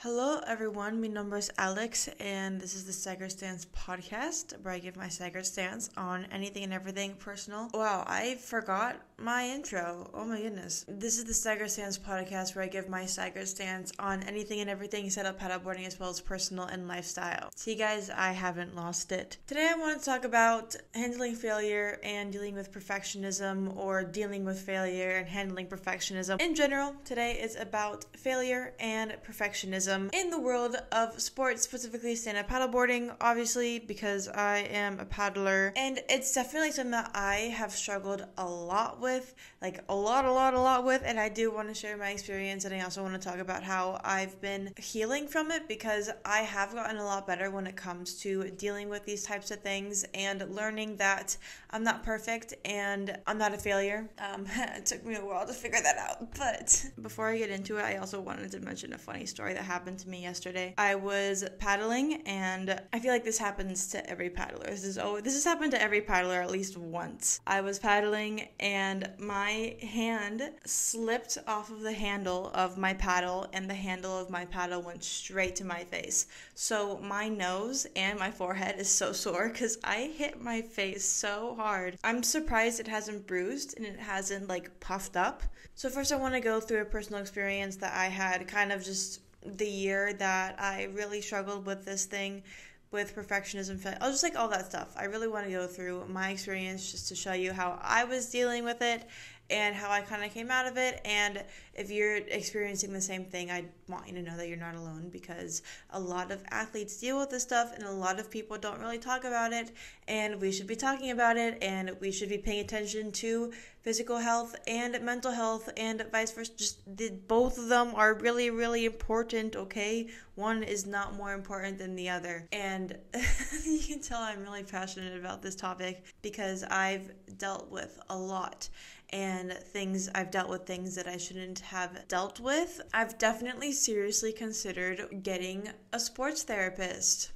Hello everyone, mi nombre es Alex and this is the Staggered Stance podcast where I give my staggered stance on anything and everything personal. Wow, I forgot my intro. Oh my goodness. This is the Staggered Stance podcast where I give my staggered stance on anything and everything stand up paddleboarding as well as personal and lifestyle. See guys, I haven't lost it. Today I want to talk about handling failure and dealing with perfectionism, or dealing with failure and handling perfectionism. In general, today is about failure and perfectionism in the world of sports, specifically stand-up paddleboarding, obviously, because I am a paddler, and it's definitely something that I have struggled a lot with, like a lot with, and I do want to share my experience, and I also want to talk about how I've been healing from it, because I have gotten a lot better when it comes to dealing with these types of things and learning that I'm not perfect and I'm not a failure. It took me a while to figure that out, but before I get into it, I also wanted to mention a funny story that happened to me yesterday. I was paddling, and I feel like this happens to every paddler. This has happened to every paddler at least once. I was paddling and my hand slipped off of the handle of my paddle, and the handle of my paddle went straight to my face. So my nose and my forehead is so sore because I hit my face so hard. I'm surprised it hasn't bruised and it hasn't like puffed up. So first I want to go through a personal experience that I had, kind of just the year that I really struggled with this thing, with perfectionism, just like all that stuff. I really want to go through my experience just to show you how I was dealing with it and how I kind of came out of it. And if you're experiencing the same thing, I want you to know that you're not alone, because a lot of athletes deal with this stuff and a lot of people don't really talk about it, and we should be talking about it, and we should be paying attention to physical health and mental health and vice versa. Both of them are really, really important, okay? One is not more important than the other. And you can tell I'm really passionate about this topic because I've dealt with a lot. And I've dealt with things that I shouldn't have dealt with. I've definitely seriously considered getting a sports therapist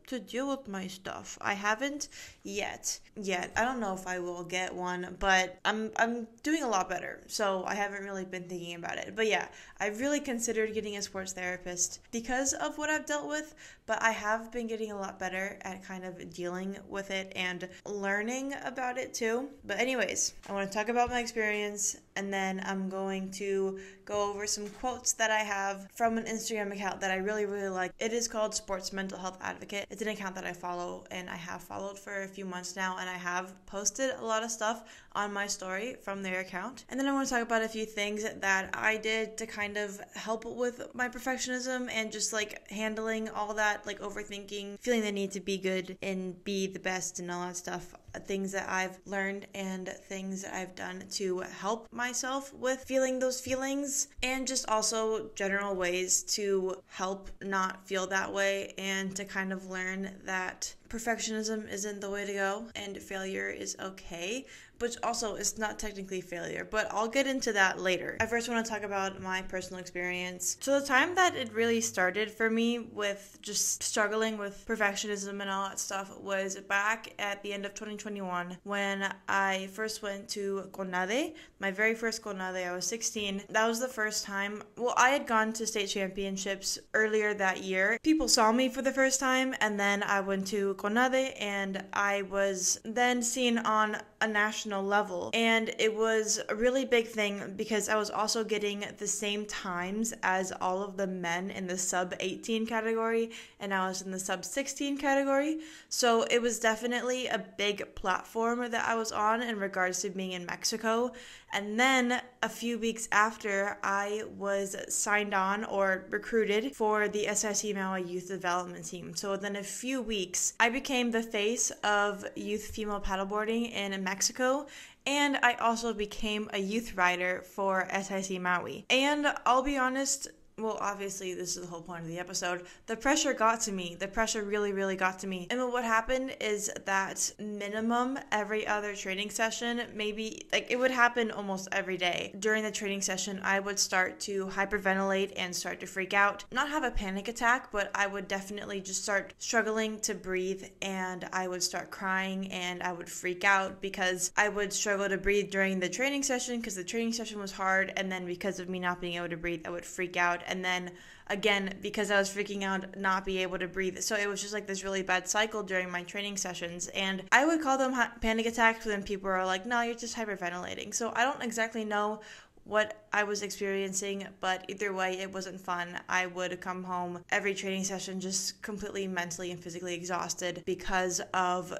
to deal with my stuff. I haven't yet. I don't know if I will get one, but I'm doing a lot better, so I haven't really been thinking about it. But yeah, I've really considered getting a sports therapist because of what I've dealt with, but I have been getting a lot better at kind of dealing with it and learning about it too. But anyways, I want to talk about my experience, and then I'm going to go over some quotes that I have from an Instagram account that I really, really like. It is called Sports Mental Health Advocate. It's an account that I follow, and I have followed for a few months now, and I have posted a lot of stuff on my story from their account. And then I want to talk about a few things that I did to kind of help with my perfectionism and just like handling all that, like overthinking, feeling the need to be good and be the best and all that stuff. Things that I've learned and things that I've done to help myself with feeling those feelings, and just also general ways to help not feel that way and to kind of learn that perfectionism isn't the way to go and failure is okay, but also it's not technically failure, but I'll get into that later. I first want to talk about my personal experience. So the time that it really started for me with just struggling with perfectionism and all that stuff was back at the end of 2021 when I first went to CONADE, my very first CONADE. I was 16. That was the first time, I had gone to state championships earlier that year. People saw me for the first time, and then I went to CONADE and I was then seen on a national level, and it was a really big thing because I was also getting the same times as all of the men in the sub 18 category, and I was in the sub 16 category, so it was definitely a big platform that I was on in regards to being in Mexico. And then a few weeks after, I was signed on or recruited for the SIC Maui Youth Development Team. So within a few weeks, I became the face of youth female paddleboarding in Mexico, and I also became a youth rider for SIC Maui. And I'll be honest, obviously this is the whole point of the episode, the pressure got to me. The pressure really, really got to me. And what happened is that minimum every other training session, maybe, like, it would happen almost every day. During the training session, I would start to hyperventilate and start to freak out. Not have a panic attack, but I would definitely just start struggling to breathe, and I would start crying, and I would freak out because I would struggle to breathe during the training session because the training session was hard, and then because of me not being able to breathe, I would freak out and then again, because I was freaking out, not be able to breathe. So it was just like this really bad cycle during my training sessions. And I would call them panic attacks, but then people are like, no, you're just hyperventilating. So I don't exactly know what I was experiencing, but either way, it wasn't fun. I would come home every training session just completely mentally and physically exhausted because of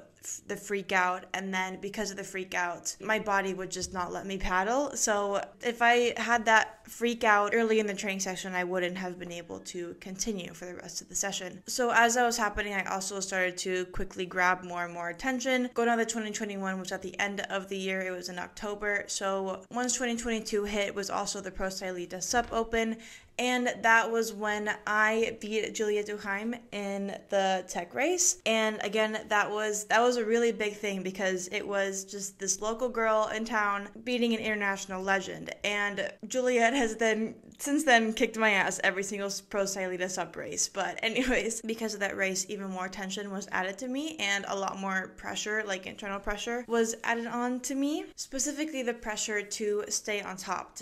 the freak out, and then because of the freak out, my body would just not let me paddle. So if I had that freak out early in the training session, I wouldn't have been able to continue for the rest of the session. So as that was happening, I also started to quickly grab more and more attention. Gonade 2021 was at the end of the year. It was in October. So once 2022 hit, was also the Pro Stylita Sup Open, and that was when I beat Julia Duheim in the tech race. And again, that was a really big thing because it was just this local girl in town beating an international legend. And Juliet has since then kicked my ass every single Pro Stylita Sup race. But anyways, because of that race, even more tension was added to me, and a lot more pressure, like internal pressure, was added on to me. Specifically the pressure to stay on top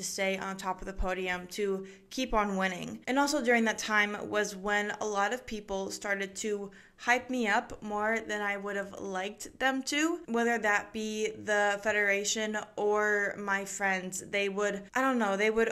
of the podium, to keep on winning. And also during that time was when a lot of people started to hype me up more than I would have liked them to, whether that be the federation or my friends. They would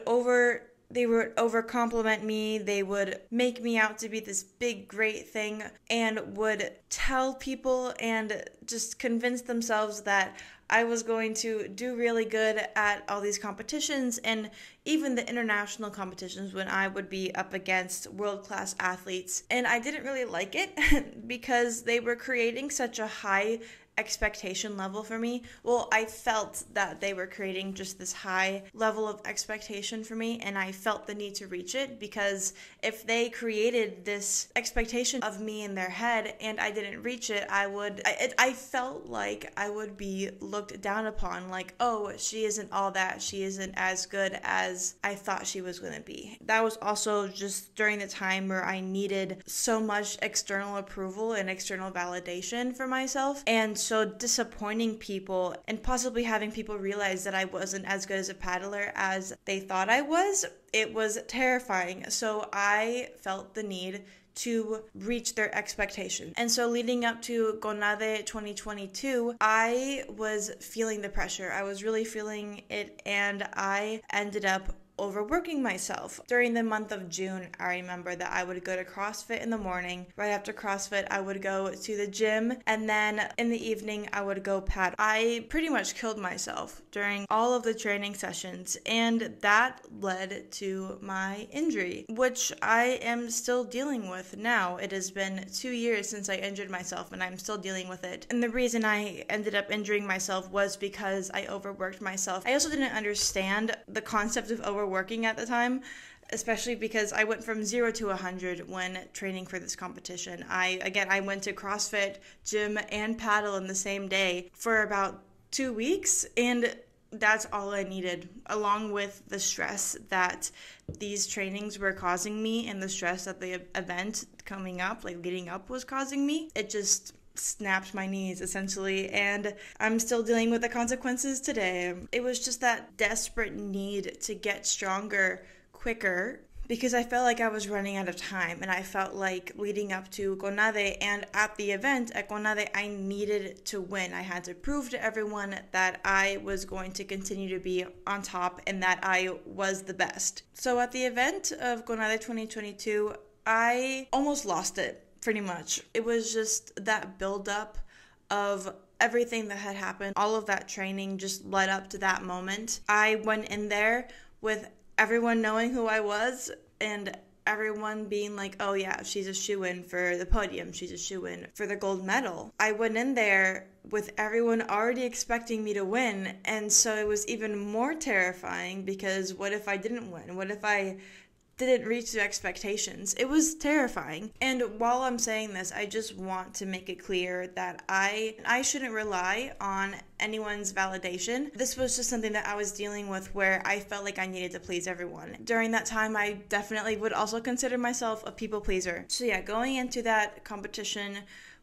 over compliment me. They would make me out to be this big great thing, and would tell people and just convince themselves that I was going to do really good at all these competitions, and even the international competitions when I would be up against world-class athletes. And I didn't really like it because they were creating such a high expectation level for me. Well, I felt that they were creating just this high level of expectation for me, and I felt the need to reach it, because if they created this expectation of me in their head and I didn't reach it, I felt like I would be looked down upon, like, oh, she isn't all that, she isn't as good as I thought she was going to be. That was also just during the time where I needed so much external approval and external validation for myself, and so disappointing people and possibly having people realize that I wasn't as good as a paddler as they thought I was, it was terrifying. So I felt the need to reach their expectation. And so leading up to Gonade 2022, I was feeling the pressure. I was really feeling it, and I ended up overworking myself. During the month of June, I remember that I would go to CrossFit in the morning. Right after CrossFit, I would go to the gym, and then in the evening, I would go paddle. I pretty much killed myself during all of the training sessions, and that led to my injury, which I am still dealing with now. It has been 2 years since I injured myself, and I'm still dealing with it. And the reason I ended up injuring myself was because I overworked myself. I also didn't understand the concept of overworking at the time, especially because I went from 0 to 100 when training for this competition. I went to CrossFit, gym, and paddle in the same day for about 2 weeks, and that's all I needed, along with the stress that these trainings were causing me and the stress that the event coming up, like leading up, was causing me. It just snapped my knees, essentially, and I'm still dealing with the consequences today. It was just that desperate need to get stronger quicker, because I felt like I was running out of time, and I felt like leading up to Gonade and at the event at Gonade, I needed to win. I had to prove to everyone that I was going to continue to be on top and that I was the best. So at the event of Gonade 2022, I almost lost it. Pretty much. It was just that buildup of everything that had happened. All of that training just led up to that moment. I went in there with everyone knowing who I was, and everyone being like, oh yeah, she's a shoo-in for the podium. She's a shoo-in for the gold medal. I went in there with everyone already expecting me to win, and so it was even more terrifying, because what if I didn't win? What if I didn't reach the expectations? It was terrifying. And while I'm saying this, I just want to make it clear that I shouldn't rely on anyone's validation. This was just something that I was dealing with, where I felt like I needed to please everyone. During that time, I definitely would also consider myself a people pleaser. So yeah, going into that competition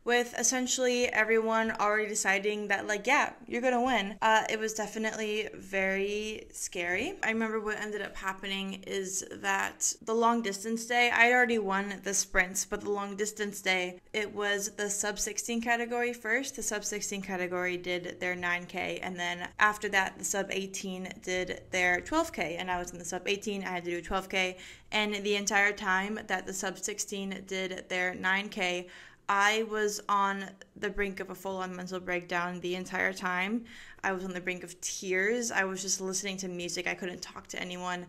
with essentially everyone already deciding that, like, yeah, you're gonna win. It was definitely very scary. I remember what ended up happening is that the long distance day, I already won the sprints, but the long distance day, it was the sub 16 category first. The sub 16 category did their 9K, and then after that, the sub 18 did their 12K, and I was in the sub 18. I had to do 12K, and the entire time that the sub 16 did their 9K, I was on the brink of a full-on mental breakdown the entire time. I was on the brink of tears. I was just listening to music. I couldn't talk to anyone.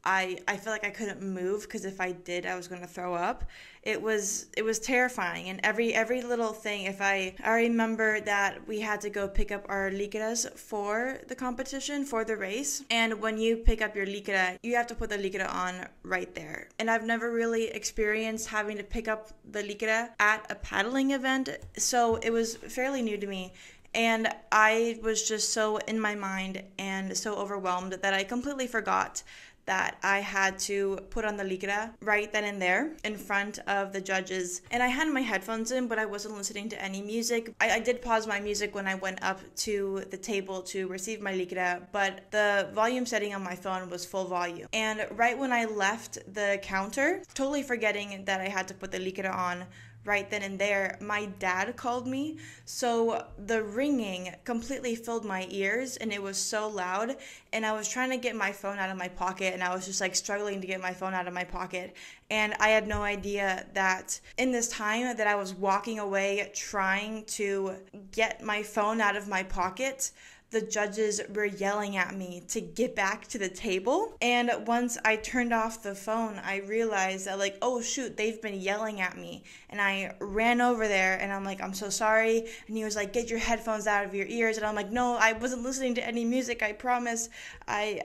I felt like I couldn't move because if I did, I was going to throw up. It was terrifying, and every little thing. I remember that we had to go pick up our liqueras for the competition, for the race, and when you pick up your liquera, you have to put the liquera on right there. And I've never really experienced having to pick up the liquera at a paddling event, so it was fairly new to me. And I was just so in my mind and so overwhelmed that I completely forgot that I had to put on the liquera right then and there in front of the judges. And I had my headphones in, but I wasn't listening to any music. I did pause my music when I went up to the table to receive my liquera, but the volume setting on my phone was full volume. And right when I left the counter, totally forgetting that I had to put the liquera on right then and there, my dad called me. So the ringing completely filled my ears, and it was so loud, and I was trying to get my phone out of my pocket, and I was just like struggling to get my phone out of my pocket. And I had no idea that in this time that I was walking away trying to get my phone out of my pocket, the judges were yelling at me to get back to the table. And once I turned off the phone, I realized that, like, oh shoot, they've been yelling at me. And I ran over there and I'm like, I'm so sorry. And he was like, get your headphones out of your ears. And I'm like, no, I wasn't listening to any music, I promise. I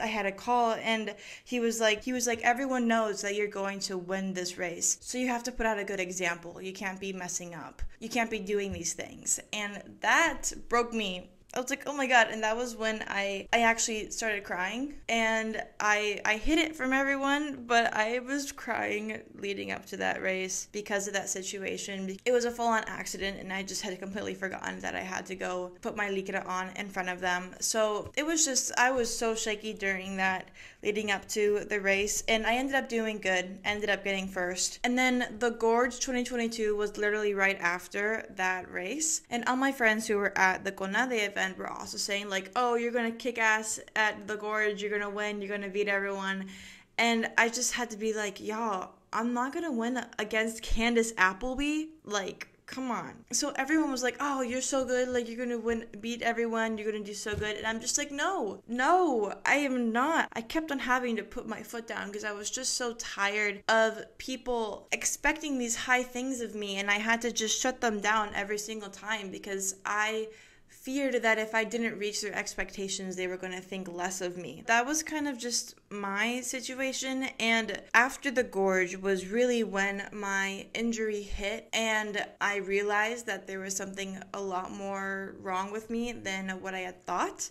had a call. And he was like, everyone knows that you're going to win this race, so you have to put out a good example. You can't be messing up. You can't be doing these things. And that broke me. I was like, oh my God. And that was when I actually started crying, and I hid it from everyone, but I was crying leading up to that race because of that situation. It was a full-on accident, and I just had completely forgotten that I had to go put my liquera on in front of them. So it was just, I was so shaky during that leading up to the race, and I ended up doing good, ended up getting first. And then the Gorge 2022 was literally right after that race, and all my friends who were at the Conade event were also saying, like, oh, you're gonna kick ass at the Gorge, you're gonna win, you're gonna beat everyone. And I just had to be like, y'all, I'm not gonna win against Candace Appleby, like, come on. So everyone was like, oh, you're so good, like, you're gonna win, beat everyone, you're gonna do so good. And I'm just like, no, I am not. I kept on having to put my foot down because I was just so tired of people expecting these high things of me, and I had to just shut them down every single time because I feared that if I didn't reach their expectations, they were going to think less of me. That was kind of just my situation. And after the Gorge was really when my injury hit, and I realized that there was something a lot more wrong with me than what I had thought.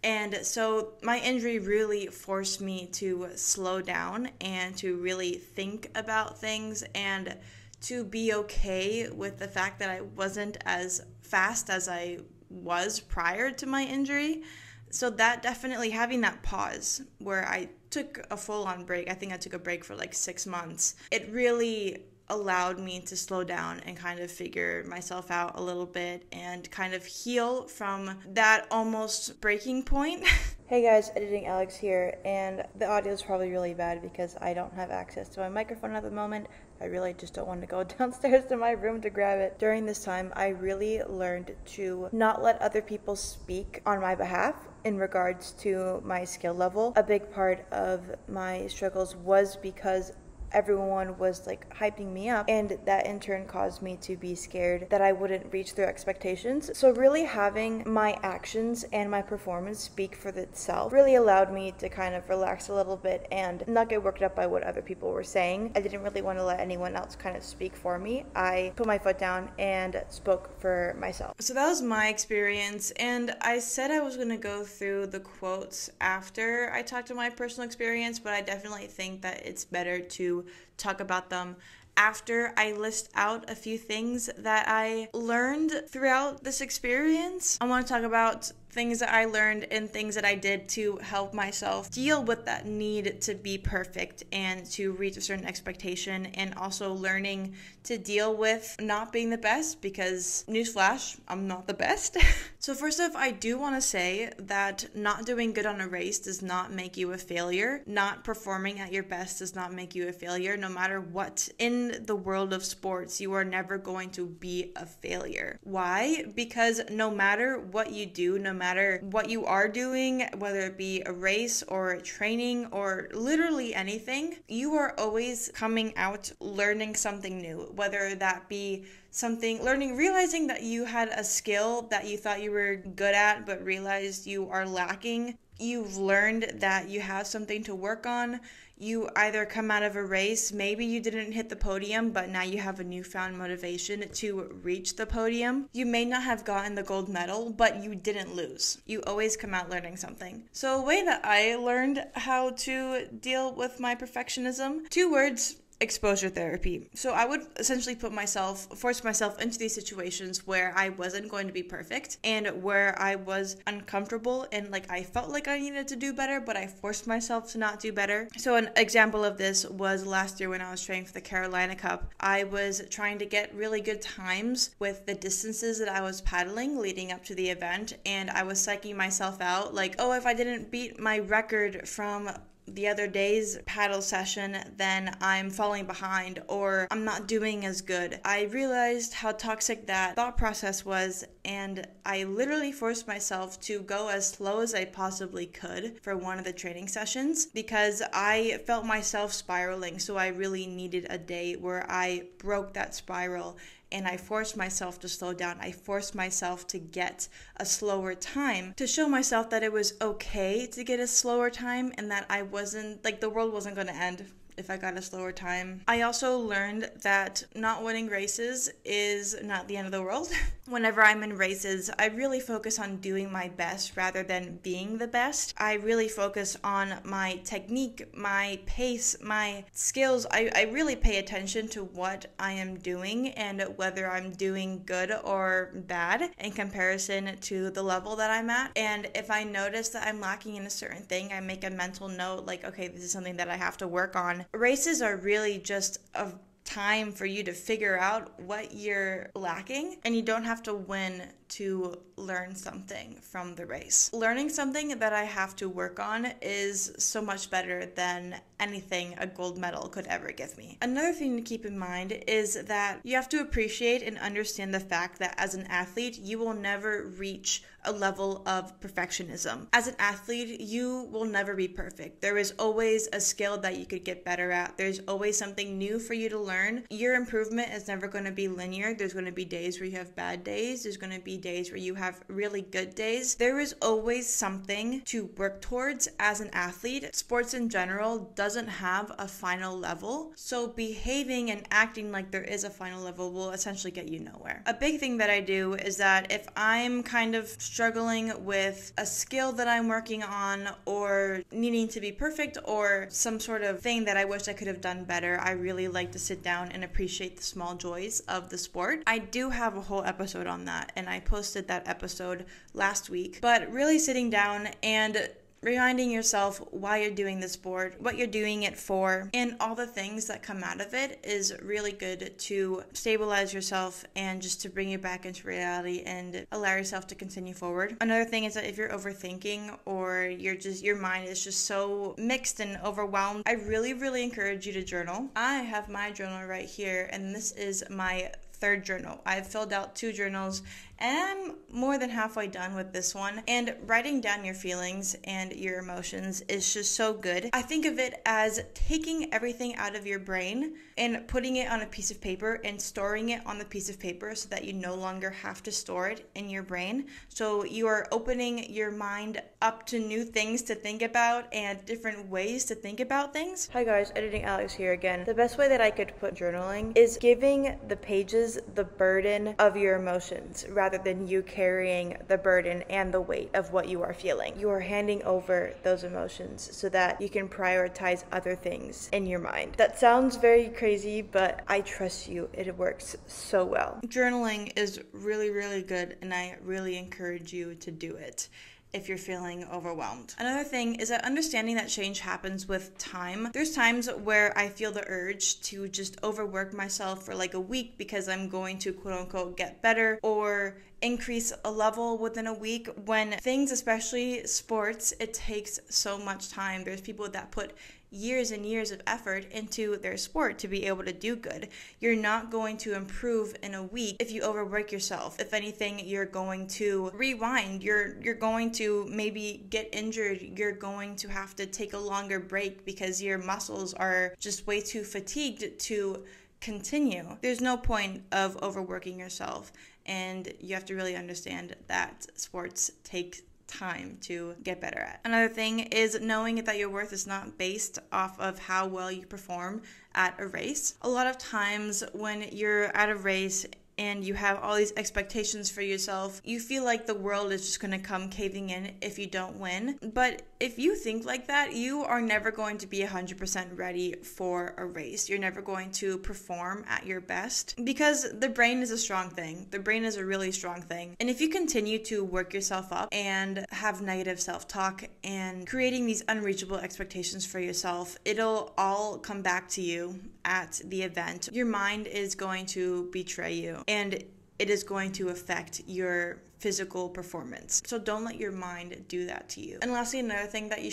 And so my injury really forced me to slow down and to really think about things and to be okay with the fact that I wasn't as fast as I was prior to my injury. So that definitely, having that pause where I took a full-on break, I think I took a break for like 6 months, it really allowed me to slow down and kind of figure myself out a little bit and kind of heal from that almost breaking point. Hey guys, Editing Alex here, and the audio is probably really bad because I don't have access to my microphone at the moment. I really just don't want to go downstairs to my room to grab it. During this time, I really learned to not let other people speak on my behalf in regards to my skill level. A big part of my struggles was because everyone was like hyping me up, and that in turn caused me to be scared that I wouldn't reach their expectations. So really having my actions and my performance speak for itself really allowed me to kind of relax a little bit and not get worked up by what other people were saying. I didn't really want to let anyone else kind of speak for me. I put my foot down and spoke for myself. So that was my experience, and I said I was going to go through the quotes after I talked to my personal experience, but I definitely think that it's better to talk about them after I list out a few things that I learned throughout this experience. I want to talk about things that I learned and things that I did to help myself deal with that need to be perfect and to reach a certain expectation, and also learning to deal with not being the best, because newsflash, I'm not the best. So first off, I do want to say that not doing good on a race does not make you a failure. Not performing at your best does not make you a failure. No matter what, in the world of sports, you are never going to be a failure. Why? Because no matter what you do, no matter what you are doing, whether it be a race or training or literally anything, you are always coming out learning something new, whether that be realizing that you had a skill that you thought you were good at but realized you are lacking. You've learned that you have something to work on. You either come out of a race, maybe you didn't hit the podium, but now you have a newfound motivation to reach the podium. You may not have gotten the gold medal, but you didn't lose. You always come out learning something. So a way that I learned how to deal with my perfectionism, 2 words: exposure therapy. So I would essentially force myself into these situations where I wasn't going to be perfect and where I was uncomfortable and I felt like I needed to do better, but I forced myself to not do better. So an example of this was last year when I was training for the Carolina Cup. I was trying to get really good times with the distances that I was paddling leading up to the event, and I was psyching myself out if I didn't beat my record from the other day's paddle session, then I'm falling behind or I'm not doing as good. I realized how toxic that thought process was, and I literally forced myself to go as slow as I possibly could for one of the training sessions because I felt myself spiraling. So I really needed a day where I broke that spiral, and I forced myself to slow down. I forced myself to get a slower time to show myself that it was okay to get a slower time and that I wasn't, the world wasn't going to end if I got a slower time. I also learned that not winning races is not the end of the world. Whenever I'm in races, I really focus on doing my best rather than being the best. I really focus on my technique, my pace, my skills. I really pay attention to what I am doing and whether I'm doing good or bad in comparison to the level that I'm at. And if I notice that I'm lacking in a certain thing, I make a mental note okay, this is something that I have to work on. Races are really just a time for you to figure out what you're lacking, and you don't have to win to learn something from the race. Learning something that I have to work on is so much better than anything a gold medal could ever give me. Another thing to keep in mind is that you have to appreciate and understand the fact that as an athlete, you will never reach a level of perfectionism. As an athlete, you will never be perfect. There is always a skill that you could get better at. There's always something new for you to learn. Your improvement is never going to be linear. There's going to be days where you have bad days. There's going to be days where you have really good days. There is always something to work towards as an athlete. Sports in general doesn't have a final level, so behaving and acting like there is a final level will essentially get you nowhere. A big thing that I do is that if I'm kind of struggling with a skill that I'm working on or needing to be perfect or some sort of thing that I wish I could have done better, I really like to sit down and appreciate the small joys of the sport. I do have a whole episode on that, and I posted that episode last week, but really sitting down and reminding yourself why you're doing the sport, what you're doing it for, and all the things that come out of it is really good to stabilize yourself and just to bring you back into reality and allow yourself to continue forward. Another thing is that if you're overthinking or your mind is just so mixed and overwhelmed, I really encourage you to journal. I have my journal right here, and this is my 3rd journal. I've filled out 2 journals and I'm more than halfway done with this one. And writing down your feelings and your emotions is just so good. I think of it as taking everything out of your brain and putting it on a piece of paper and storing it on the piece of paper so that you no longer have to store it in your brain. So you are opening your mind up to new things to think about and different ways to think about things. Hi guys, Editing Alex here again. The best way that I could put journaling is giving the pages releases the burden of your emotions rather than you carrying the burden and the weight of what you are feeling. You are handing over those emotions so that you can prioritize other things in your mind. That sounds very crazy, but I trust you. It works so well. Journaling is really, really good, and I really encourage you to do it if you're feeling overwhelmed. Another thing is that understanding that change happens with time. There's times where I feel the urge to just overwork myself for like a week because I'm going to quote unquote get better or increase a level within a week, when things, especially sports, it takes so much time. There's people that put years and years of effort into their sport to be able to do good. You're not going to improve in a week if you overwork yourself. If anything, you're going to rewind. You're going to maybe get injured. You're going to have to take a longer break because your muscles are just way too fatigued to continue. There's no point of overworking yourself, and you have to really understand that sports take time to get better at. Another thing is knowing that your worth is not based off of how well you perform at a race. A lot of times when you're at a race and you have all these expectations for yourself, you feel like the world is just going to come caving in if you don't win. But if you think like that, you are never going to be 100% ready for a race. You're never going to perform at your best because the brain is a strong thing. The brain is a really strong thing. And if you continue to work yourself up and have negative self-talk and creating these unreachable expectations for yourself, it'll all come back to you at the event. Your mind is going to betray you, and it is going to affect your physical performance. So don't let your mind do that to you. And lastly, another thing that you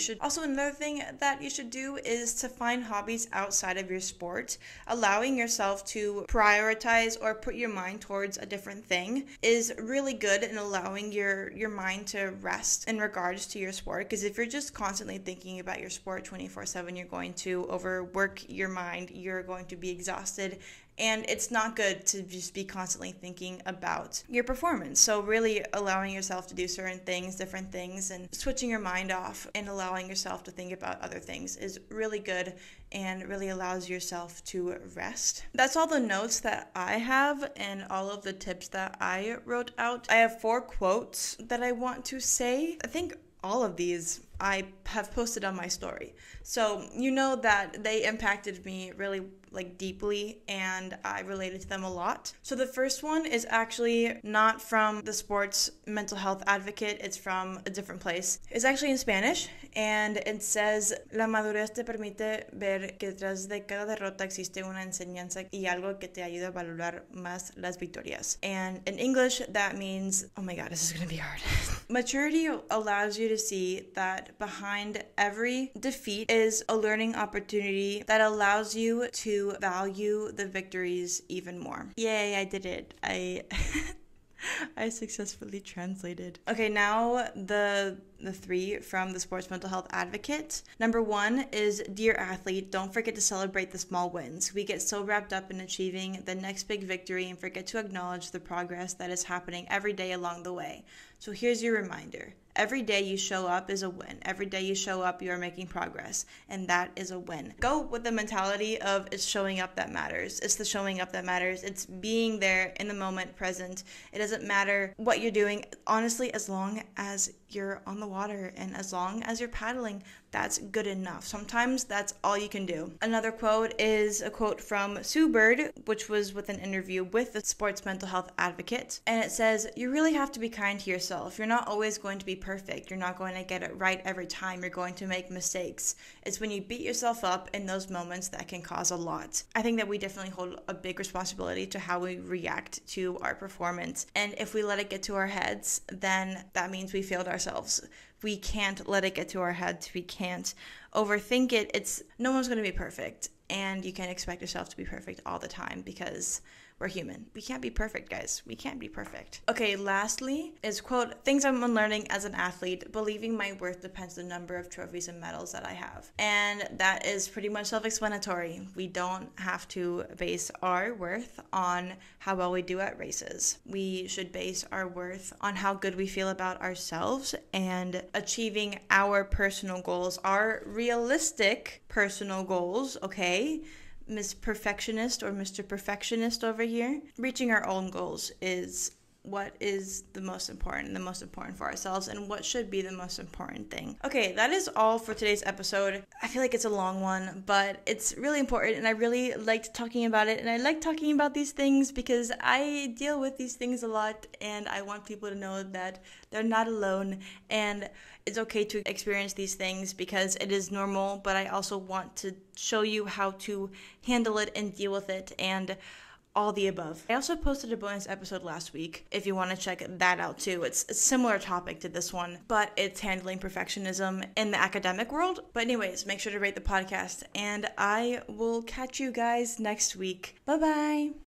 should do is to find hobbies outside of your sport. Allowing yourself to prioritize or put your mind towards a different thing is really good in allowing your mind to rest in regards to your sport. Because if you're just constantly thinking about your sport 24/7, you're going to overwork your mind. You're going to be exhausted. And it's not good to just be constantly thinking about your performance. So really allowing yourself to do certain things, different things, and switching your mind off and allowing yourself to think about other things is really good and really allows yourself to rest. That's all the notes that I have and all of the tips that I wrote out. I have 4 quotes that I want to say. I think all of these I have posted on my story. So you know that they impacted me really deeply, and I related to them a lot. So the first one is actually not from the sports mental health advocate. It's from a different place. It's actually in Spanish, and it says, La madurez te permite ver que detrás de cada derrota existe una enseñanza y algo que te ayuda a valorar más las victorias. And in English, that means, oh my god, this is gonna be hard. Maturity allows you to see that behind every defeat is a learning opportunity that allows you to value the victories even more. Yay, I did it. I successfully translated. Okay, now the 3 from the Sports Mental Health Advocate. Number 1 is, Dear athlete, don't forget to celebrate the small wins. We get so wrapped up in achieving the next big victory and forget to acknowledge the progress that is happening every day along the way. So here's your reminder. Every day you show up is a win. Every day you show up, you are making progress, and that is a win. Go with the mentality of it's showing up that matters. It's the showing up that matters. It's being there in the moment, present. It doesn't matter what you're doing. Honestly, as long as you're on the water and as long as you're paddling, that's good enough. Sometimes that's all you can do. Another quote is a quote from Sue Bird, which was with an interview with the Sports Mental Health Advocate. And it says, you really have to be kind to yourself. You're not always going to be perfect. You're not going to get it right every time. You're going to make mistakes. It's when you beat yourself up in those moments that can cause a lot. I think that we definitely hold a big responsibility to how we react to our performance. And if we let it get to our heads, then that means we failed ourselves. We can't let it get to our heads. We can't overthink it. No one's going to be perfect, and you can't expect yourself to be perfect all the time because we're human. We can't be perfect, guys. We can't be perfect. Okay, lastly is, quote, things I'm unlearning as an athlete, believing my worth depends on the number of trophies and medals that I have. And that is pretty much self-explanatory. We don't have to base our worth on how well we do at races. We should base our worth on how good we feel about ourselves and achieving our personal goals, our realistic personal goals, okay? Miss Perfectionist or Mr. Perfectionist over here. Reaching our own goals is what is the most important for ourselves, and what should be the most important thing. Okay, that is all for today's episode. I feel like it's a long one, but it's really important, and I really liked talking about it, and I like talking about these things because I deal with these things a lot, and I want people to know that they're not alone, and it's okay to experience these things because it is normal, but I also want to show you how to handle it and deal with it, and all the above. I also posted a bonus episode last week if you want to check that out too. It's a similar topic to this one, but it's handling perfectionism in the academic world. But anyways, make sure to rate the podcast, and I will catch you guys next week. Bye-bye.